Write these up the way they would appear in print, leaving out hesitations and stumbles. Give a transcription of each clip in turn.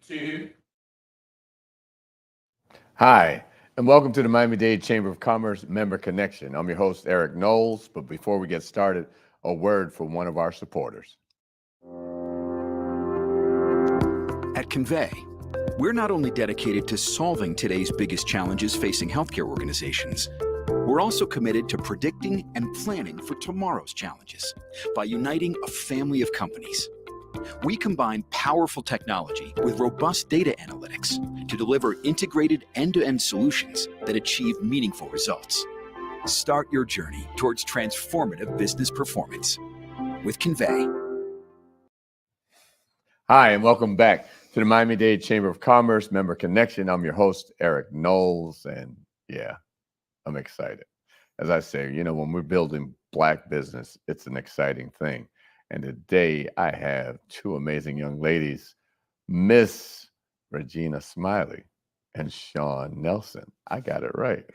Two. Hi, and welcome to the Miami-Dade Chamber of Commerce Member Connection. I'm your host, Eric Knowles, but before we get started, a word from one of our supporters. At Convey, we're not only dedicated to solving today's biggest challenges facing healthcare organizations, we're also committed to predicting and planning for tomorrow's challenges by uniting a family of companies. We combine powerful technology with robust data analytics to deliver integrated end-to-end solutions that achieve meaningful results. Start your journey towards transformative business performance with Convey. Hi, and welcome back to the Miami-Dade Chamber of Commerce Member Connection. I'm your host, Eric Knowles, and yeah, I'm excited. As I say, when we're building Black business, it's an exciting thing. And today I have two amazing young ladies, Miss Regina Smiley and Sean Nelson. I got it right.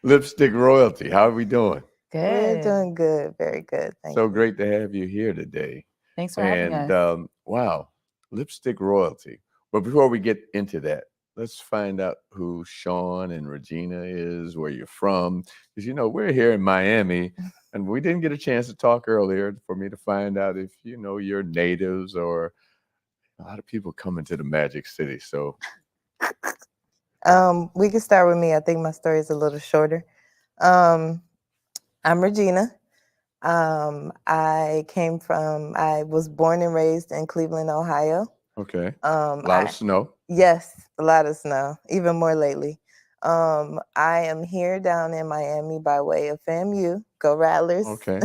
Lipstick Royalty. How are we doing? We're doing good. Very good. Thank you. So great to have you here today. Thanks for having us. Wow, Lipstick Royalty. But before we get into that, let's find out who Sean and Regina is, where you're from. Because, we're here in Miami, and we didn't get a chance to talk earlier for me to find out if, you're natives or a lot of people come into the Magic City. So we can start with me. I think my story is a little shorter. I'm Regina. I was born and raised in Cleveland, Ohio. Okay. A lot of snow. Yes, a lot of snow, even more lately. I am here down in Miami by way of FAMU. Go Rattlers. Okay.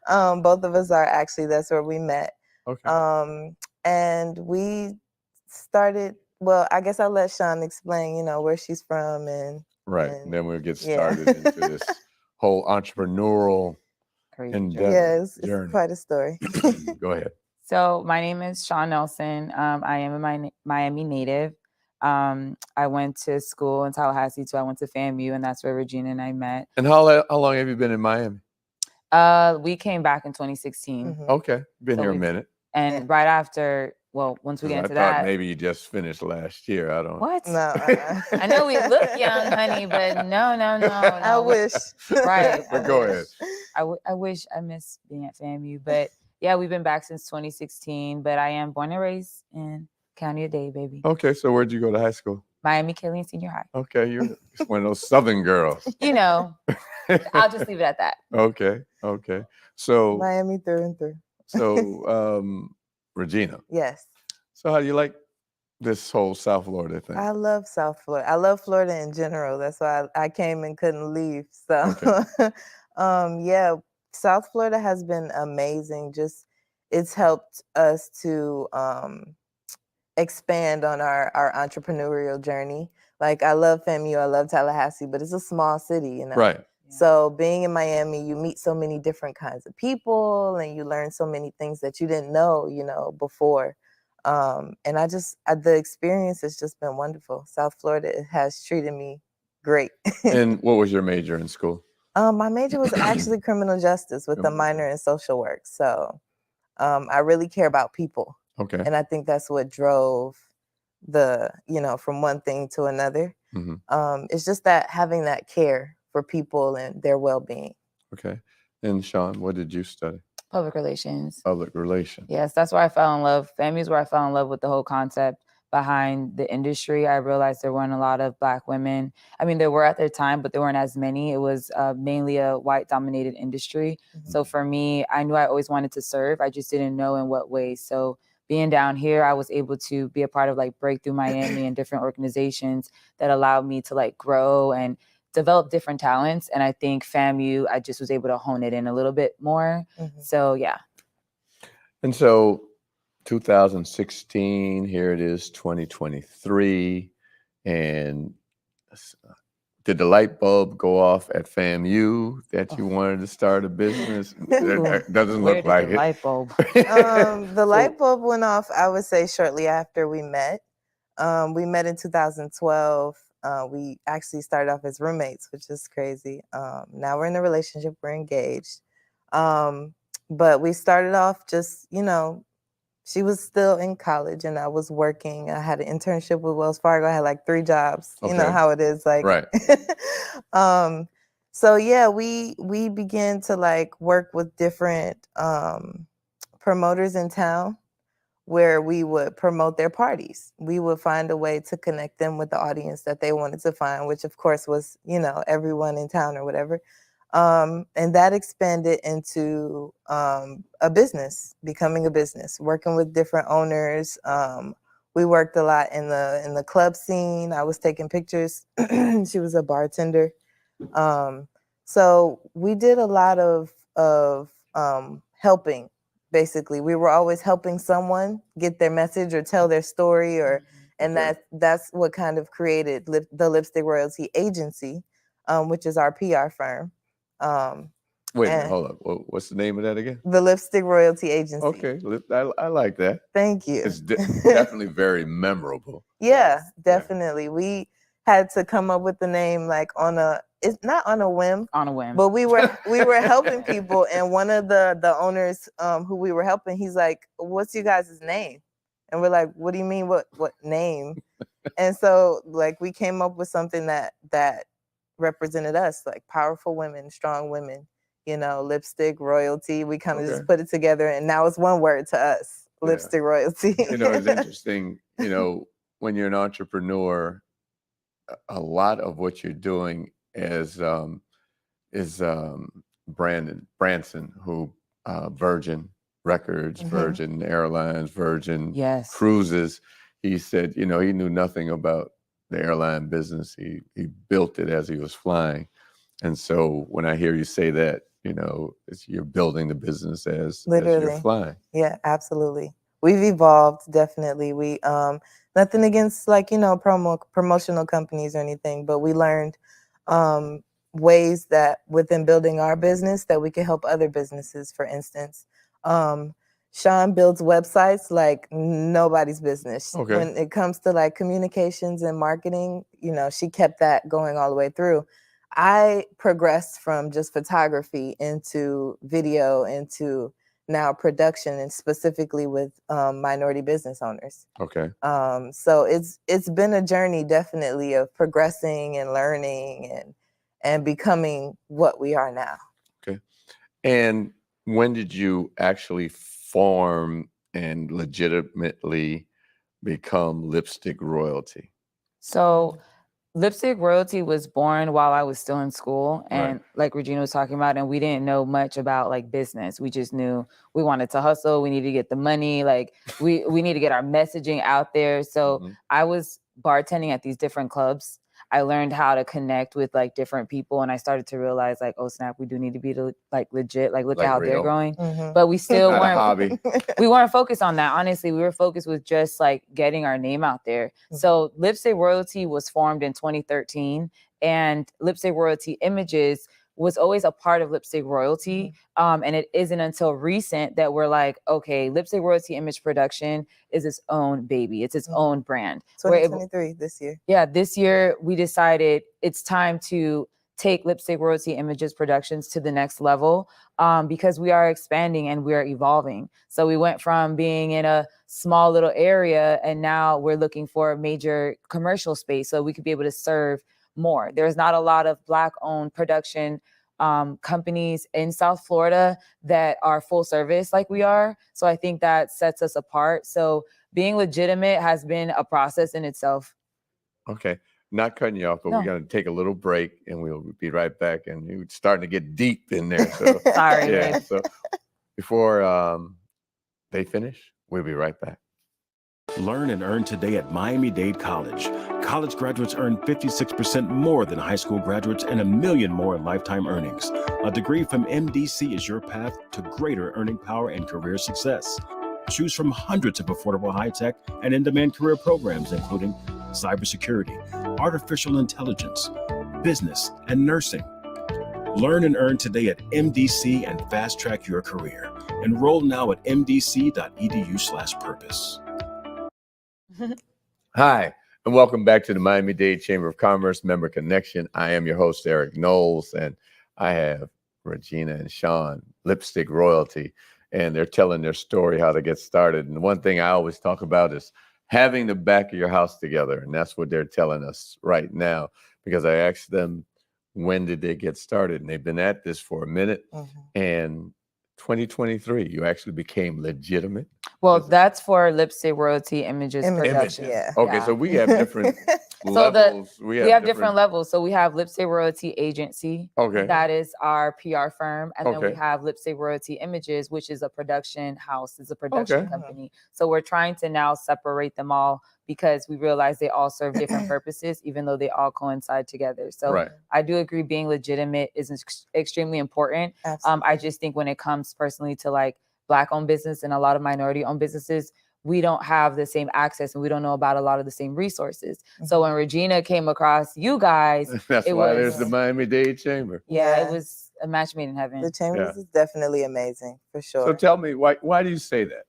Both of us are actually, that's where we met. Okay. And we started, well, I guess I'll let Sean explain, where she's from and then we'll get started into this whole entrepreneurial endeavor. Yes, journey. It's quite a story. Go ahead. So my name is Sean Nelson. I am a Miami native. I went to school in Tallahassee, so I went to FAMU, and that's where Regina and I met. And how long have you been in Miami? We came back in 2016. Mm-hmm. Okay, been here a minute. And right after, once we get into that, I thought maybe you just finished last year. I don't. What? No, I know we look young, honey, but no. I wish. Right. But go ahead. I wish I miss being at FAMU, but yeah, we've been back since 2016. But I am born and raised in Miami-Dade, baby. Okay, so where'd you go to high school? Miami-Killeen Senior High. Okay, you're one of those Southern girls. I'll just leave it at that. Okay. So Miami through and through. So, Regina. Yes. So how do you like this whole South Florida thing? I love South Florida. I love Florida in general. That's why I came and couldn't leave. So, okay. South Florida has been amazing. It's helped us to expand on our entrepreneurial journey. Like, I love FAMU, I love Tallahassee, but it's a small city, Right. So being in Miami, you meet so many different kinds of people and you learn so many things that you didn't know, before. And the experience has just been wonderful. South Florida has treated me great. And what was your major in school? My major was actually criminal justice with a minor in social work. So I really care about people. Okay. And I think that's what drove from one thing to another. Mm-hmm. It's just that having that care for people and their well-being. Okay. And Sean, what did you study? Public relations. Public relations. Yes, that's where I fell in love. FAMU is where I fell in love with the whole concept behind the industry. I realized there weren't a lot of Black women. I mean, there were at their time, but there weren't as many. It was mainly a white-dominated industry. Mm-hmm. So for me, I knew I always wanted to serve. I just didn't know in what way. So being down here, I was able to be a part of Breakthrough Miami and different organizations that allowed me to grow and develop different talents. And I think FAMU, I just was able to hone it in a little bit more. Mm-hmm. So, yeah. And so 2016, here it is, 2023. And did the light bulb go off at FAMU that you wanted to start a business? It doesn't look like it. Light bulb? The light bulb went off, I would say, shortly after we met. We met in 2012. We actually started off as roommates, which is crazy. Now we're in a relationship, we're engaged. But we started off just, She was still in college and I was working. I had an internship with Wells Fargo. I had like 3 jobs. You know Okay. how it is, like Right. so yeah, we began to like work with different promoters in town where we would promote their parties. We would find a way to connect them with the audience that they wanted to find, which of course was, you know, everyone in town or whatever. And that expanded into a business, becoming a business, working with different owners. We worked a lot in the club scene. I was taking pictures. She was a bartender. So we did a lot of helping. Basically, we were always helping someone get their message or tell their story, or and Okay. that's what kind of created the Lipstick Royalty Agency, which is our PR firm. Wait a minute, And hold up. What's the name of that again? the Lipstick Royalty Agency. Okay, I like that. Thank you. It's definitely very memorable. Yeah, definitely. We had to come up with the name like it's not on a whim. On a whim. But we were helping people, and one of the owners who we were helping, he's like, "What's you guys' name?" And we're like, "What do you mean? What name?" And so like we came up with something that represented us, like powerful women, strong women, you know, lipstick royalty. We kind of just put it together, and now it's one word to us, lipstick royalty. You know, it's interesting, you know, when you're an entrepreneur, a lot of what you're doing is Brandon Branson, who Virgin Records, Virgin Airlines, Virgin Cruises. He said, you know, he knew nothing about the airline business. He built it as he was flying. And so when I hear you say that, you know, you're building the business as you're flying. Yeah, absolutely. We've evolved, definitely. We nothing against like, you know, promotional companies or anything, but we learned ways that within building our business that we can help other businesses. For instance, Sean builds websites like nobody's business. Okay. When it comes to like communications and marketing, you know, she kept that going all the way through. I progressed from just photography into video, into now production, and specifically with minority business owners. Okay. So it's been a journey, definitely, of progressing and learning and becoming what we are now. Okay. And when did you actually form and legitimately become Lipstick Royalty? So Lipstick Royalty was born while I was still in school, and like Regina was talking about, and we didn't know much about like business. We just knew we wanted to hustle. We needed to get the money. Like we need to get our messaging out there. So I was bartending at these different clubs. I learned how to connect with like different people, and I started to realize like, oh snap, we do need to be like legit. Like look at how they're growing. But we still Not weren't a hobby. We weren't focused on that. Honestly, we were focused with just like getting our name out there. So Lipstick Royalty was formed in 2013, and Lipstick Royalty Images was always a part of Lipstick Royalty. And it isn't until recent that we're like, okay, Lipstick Royalty Image Production is its own baby. It's its own brand. 2023 this year. Yeah, this year we decided it's time to take Lipstick Royalty Images Productions to the next level, because we are expanding and we are evolving. So we went from being in a small little area, and now we're looking for a major commercial space so we could be able to serve more. There's not a lot of Black-owned production companies in South Florida that are full service like we are. So I think that sets us apart. So being legitimate has been a process in itself. Okay. Not cutting you off, but we're going to take a little break and we'll be right back. And you're starting to get deep in there. So sorry. Yeah. So before they finish, we'll be right back. Learn and earn today at Miami-Dade College. College graduates earn 56% more than high school graduates and $1 million more in lifetime earnings. A degree from MDC is your path to greater earning power and career success. Choose from hundreds of affordable high-tech and in-demand career programs, including cybersecurity, artificial intelligence, business, and nursing. Learn and earn today at MDC and fast-track your career. Enroll now at mdc.edu/purpose. Hi, and welcome back to the Miami-Dade Chamber of Commerce Member Connection. I am your host, Eric Knowles, and I have Regina and Sean, Lipstick Royalty. and they're telling their story, how to get started. And one thing I always talk about is having the back of your house together. And that's what they're telling us right now, because I asked them, when did they get started? And they've been at this for a minute. And 2023, you actually became legitimate. Well, that's for Lipstick Royalty Images production. Yeah. Okay, so we have different So levels. we have different levels. So we have Lipstick Royalty Agency. Okay. That is our PR firm. And then we Okay. have Lipstick Royalty Images, which is a production house, is a production Okay. company. So we're trying to now separate them all because we realize they all serve different purposes, even though they all coincide together. So Right. I do agree being legitimate is extremely important. I just think when it comes personally to like Black-owned business and a lot of minority-owned businesses, we don't have the same access and we don't know about a lot of the same resources. So when Regina came across you guys, that's why there's the Miami-Dade Chamber. Yeah, it was a match made in heaven. The Chambers is definitely amazing, for sure. So tell me, why do you say that?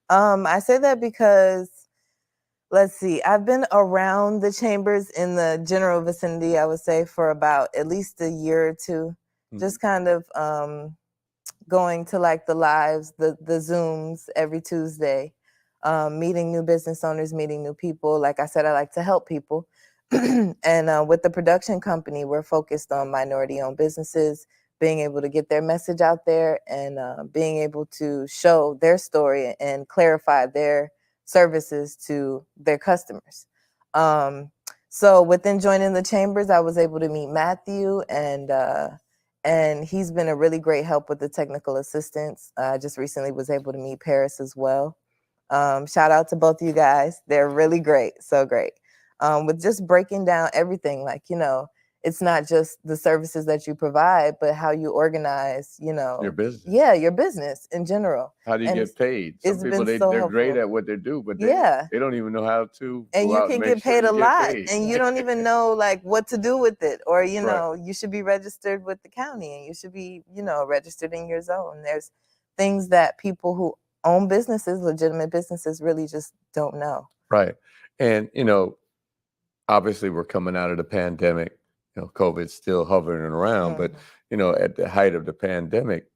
I say that because, let's see, I've been around the Chambers in the general vicinity, I would say, for about at least a year or two. Just kind of going to like the lives, the Zooms every Tuesday, meeting new business owners, meeting new people. Like I said, I like to help people. And with the production company, we're focused on minority-owned businesses, being able to get their message out there and being able to show their story and clarify their services to their customers. So within joining the Chambers, I was able to meet Matthew, and he's been a really great help with the technical assistance. I just recently was able to meet Paris as well. Shout out to both of you guys. They're really great, so great. With just breaking down everything, like, you know, it's not just the services that you provide, but how you organize, you know. Your business. Yeah, your business in general. How do you get paid? Some people, they're great at what they do, but they don't even know how to and go you out can and get make sure paid a you lot, get paid. and you don't even know like what to do with it, or you Right. know, you should be registered with the county, and you should be, you know, registered in your zone. There's things that people who own businesses, legitimate businesses, really just don't know. Right. And you know, obviously we're coming out of the pandemic. You know, COVID's still hovering around, but you know, at the height of the pandemic,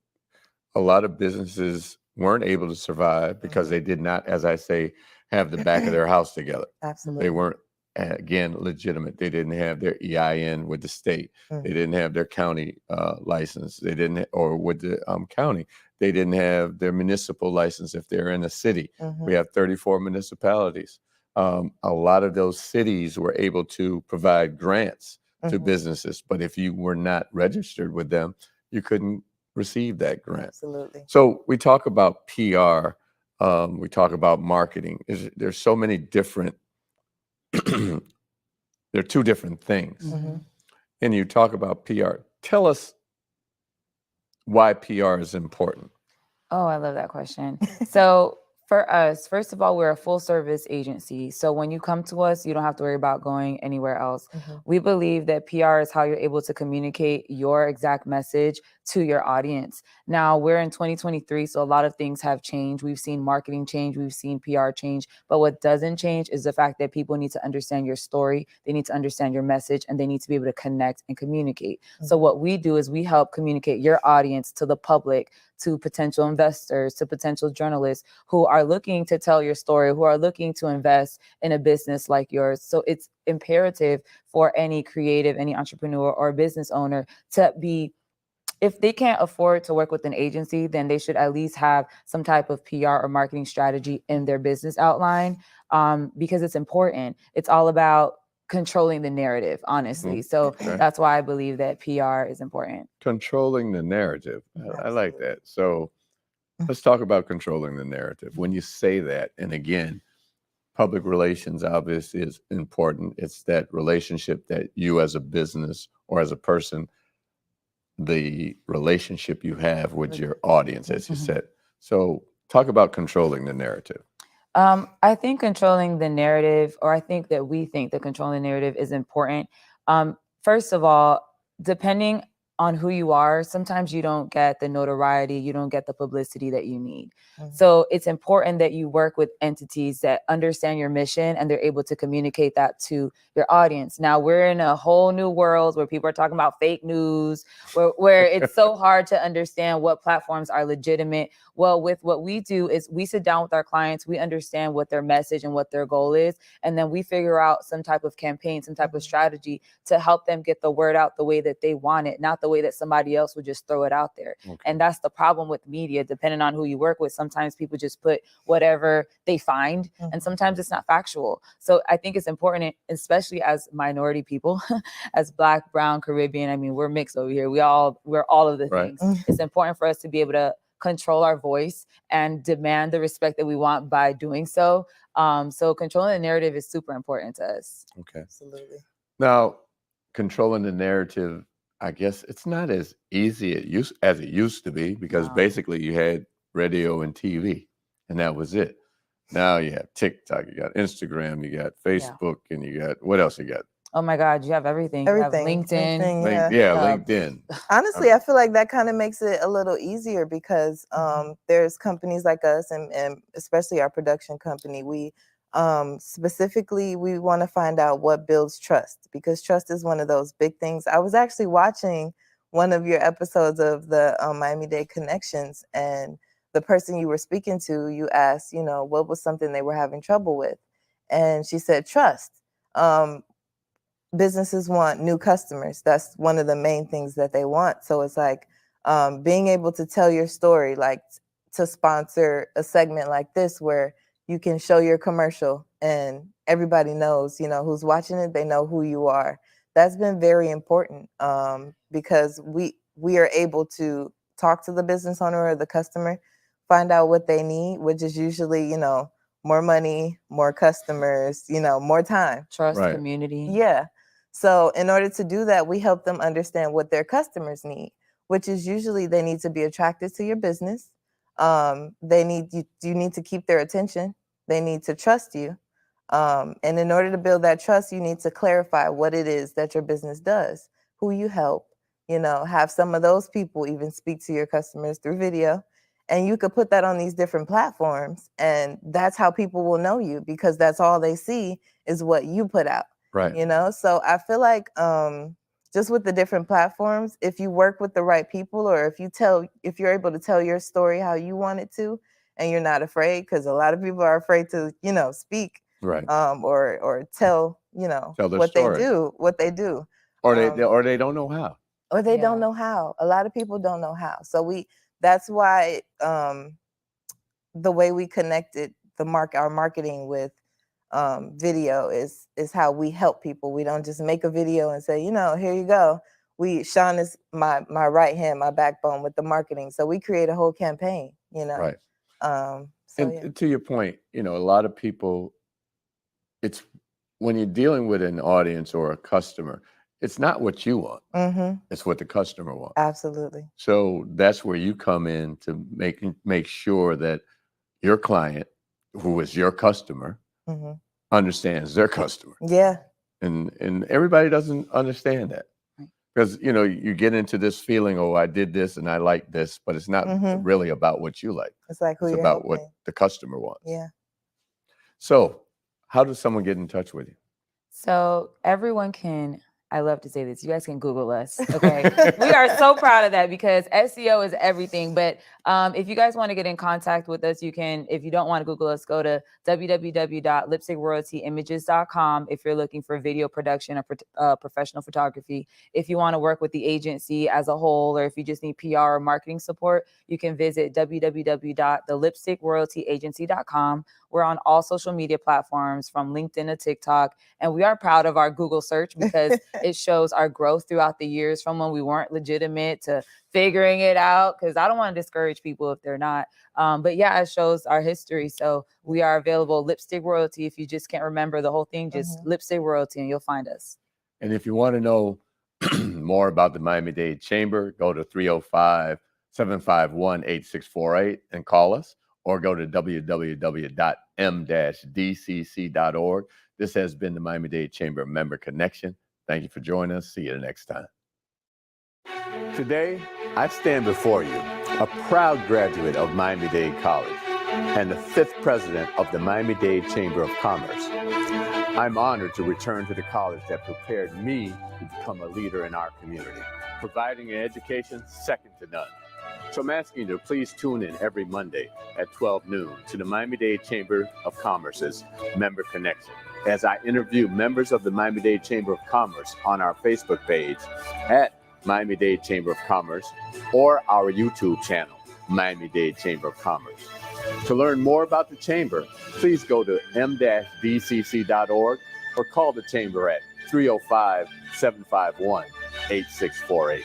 a lot of businesses weren't able to survive because they did not, as I say, have the back of their house together. Absolutely. They weren't, again, legitimate. They didn't have their EIN with the state. They didn't have their county license. They didn't, or with the county. They didn't have their municipal license if they're in a city. We have 34 municipalities. A lot of those cities were able to provide grants to businesses, but if you were not registered with them, you couldn't receive that grant. Absolutely. So we talk about PR, we talk about marketing. There's so many different, they're two different things. And you talk about PR. Tell us why PR is important. Oh, I love that question. So for us, first of all, we're a full service agency. So when you come to us, you don't have to worry about going anywhere else. We believe that PR is how you're able to communicate your exact message to your audience. Now we're in 2023, so a lot of things have changed. We've seen marketing change, we've seen PR change, but what doesn't change is the fact that people need to understand your story, they need to understand your message, and they need to be able to connect and communicate. So what we do is we help communicate your audience to the public, to potential investors, to potential journalists who are looking to tell your story, who are looking to invest in a business like yours. So it's imperative for any creative, any entrepreneur or business owner to be, if they can't afford to work with an agency, then they should at least have some type of PR or marketing strategy in their business outline, because it's important. It's all about controlling the narrative, honestly. So that's why I believe that PR is important. Controlling the narrative. I like that. So let's talk about controlling the narrative. When you say that, and again, public relations obviously is important. It's that relationship that you as a business or as a person, the relationship you have with your audience, as you said. So talk about controlling the narrative. I think controlling the narrative, or I think that we think that controlling the narrative is important. First of all, depending on who you are, sometimes you don't get the notoriety, you don't get the publicity that you need. Mhm. So it's important that you work with entities that understand your mission and they're able to communicate that to your audience. Now we're in a whole new world where people are talking about fake news, where it's so hard to understand what platforms are legitimate. Well, with what we do is we sit down with our clients, we understand what their message and what their goal is, and then we figure out some type of campaign, some type of strategy to help them get the word out the way that they want it, not the way that somebody else would just throw it out there. Okay. And that's the problem with media, depending on who you work with. Sometimes people just put whatever they find, and sometimes it's not factual. So I think it's important, especially as minority people, as Black, Brown, Caribbean. I mean, we're mixed over here. we're all of the Right. things. It's important for us to be able to control our voice and demand the respect that we want by doing so. So controlling the narrative is super important to us. Okay. Absolutely. Now, controlling the narrative, I guess it's not as easy as it used to be, because No. basically you had radio and TV, and that was it. Now you have TikTok, you got Instagram, you got Facebook, and you got, what else you got? Oh my God, you have everything. Everything. You have LinkedIn. Yeah. LinkedIn. Honestly, I feel like that kind of makes it a little easier because there's companies like us and especially our production company. We specifically, we want to find out what builds trust, because trust is one of those big things. I was actually watching one of your episodes of the Miami-Dade Connections, and the person you were speaking to, you asked, what was something they were having trouble with? And she said, trust. Businesses want new customers. That's one of the main things that they want. So it's like being able to tell your story, like to sponsor a segment like this where you can show your commercial and everybody knows, who's watching it, they know who you are. That's been very important because we are able to talk to the business owner or the customer, find out what they need, which is usually, more money, more customers, more time. Trust, Right. community. Yeah. So in order to do that, we help them understand what their customers need, which is usually they need to be attracted to your business. You need to keep their attention. They need to trust you. And in order to build that trust, you need to clarify what it is that your business does, who you help, have some of those people even speak to your customers through video. And you could put that on these different platforms, and that's how people will know you, because that's all they see is what you put out. Right. So I feel like just with the different platforms, if you work with the right people, or if you're able to tell your story how you want it to, and you're not afraid, because a lot of people are afraid to, speak, Right. or tell, Tell their what story. they do. Or they don't know how. Or they don't Yeah. know how. A lot of people don't know how. So that's why the way we connected our marketing with video is how we help people. We don't just make a video and say, here you go. Sean is my right hand, my backbone with the marketing. So we create a whole campaign, Right. So And yeah. to your point, a lot of people, it's when you're dealing with an audience or a customer, it's not what you want. It's what the customer wants. Absolutely. So that's where you come in to make sure that your client, who is your customer, understands their customer. Yeah. And everybody doesn't understand that. Because, you get into this feeling, oh, I did this and I like this, but it's not really about what you like. It's like It's you're about what helping. the customer wants. Yeah. So how does someone get in touch with you? So everyone can, I love to say this, you guys can Google us, okay? We are so proud of that because SEO is everything. But if you guys want to get in contact with us, you can, if you don't want to Google us, go to www.lipstickroyaltyimages.com if you're looking for video production or professional photography. If you want to work with the agency as a whole, or if you just need PR or marketing support, you can visit www.thelipstickroyaltyagency.com. We're on all social media platforms from LinkedIn to TikTok. And we are proud of our Google search because it shows our growth throughout the years from when we weren't legitimate to figuring it out. Because I don't want to discourage people if they're not. But yeah, it shows our history. So we are available, Lipstick Royalty. If you just can't remember the whole thing, just Lipstick Royalty and you'll find us. And if you want to know more about the Miami-Dade Chamber, go to 305-751-8648 and call us, or go to www.m-dcc.org. This has been the Miami-Dade Chamber Member Connection. Thank you for joining us. See you next time. Today, I stand before you, a proud graduate of Miami-Dade College and the 5th president of the Miami-Dade Chamber of Commerce. I'm honored to return to the college that prepared me to become a leader in our community, providing an education second to none. So I'm asking you to please tune in every Monday at 12 noon to the Miami-Dade Chamber of Commerce's Member Connection, as I interview members of the Miami-Dade Chamber of Commerce on our Facebook page at Miami-Dade Chamber of Commerce or our YouTube channel, Miami-Dade Chamber of Commerce. To learn more about the Chamber, please go to m-dcc.org or call the Chamber at 305-751-8648.